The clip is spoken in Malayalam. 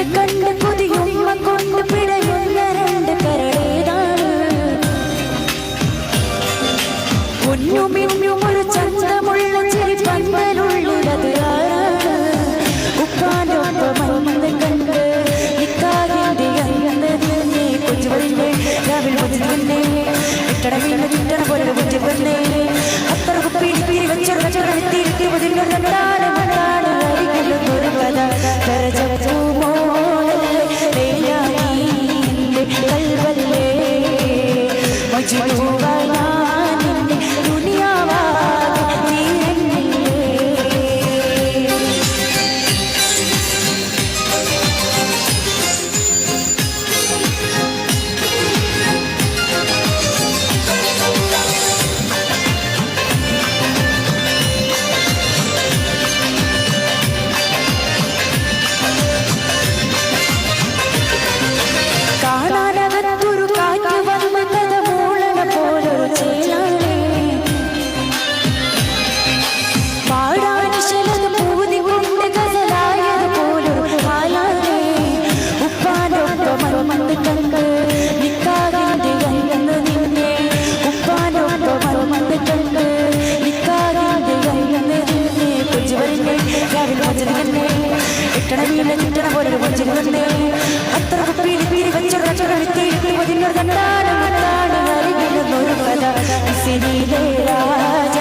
കണ്ട് കൊതിയുമ്മ കൊണ്ട് പിടയുന്ന രണ്ട് കരടേതാണ് ഒന്നുമിന്നും ഒരു ചന്തമുള്ള ചിരി പന്തലുള്ളത് ആരാണ് ഉപ്പാനൊപ്പം വന്ന് കണ്ട് നിക്കാകിന്റെ അന്നതിനെ കൊച്ചു വരില്ലേ രാവിലെ കൊച്ചിനെ ഇട്ടട വീണ് ചുറ്റണ പോലെ കൊച്ചു വന്നേ അത്ര കുപ്പി പിരി വെച്ചെടുത്തി പതിനൊന്നാണ് അരികിലൊരു കഥ കൽവല്ലേ മജുവാനിന്റെ ദുനിയാവാകെ കാണാനകത്തൊരു കാറ്റ് വന്ന് കഥ മൂളണ പോലൊരു ചേലാണേ പാടാൻ ശലത് പൂതി കൊണ്ട് ഗസലായത് പോലൊരു പാലാണേ ഉപ്പാനൊപ്പം വന്ന് കണ്ട് നിക്കാകിന്റെ അന്ന് നിന്നെ ഉപ്പാനൊപ്പം വന്ന് കണ്ട് നിക്കാകിന്റെ അന്ന് നിന്നെ കൊച്ചു വരില്ലേ രാവിലെ വച്ചത് തന്നെ ഇട്ടണ വീണ് ചുറ്റണ പോലൊരു കൊച്ചു വന്നേ അത്ര കുപ്പിയിൽ പീരി വെച്ചൊരത്തി പതിനൊന്നാണ് അരികിലൊരു കഥ രാജ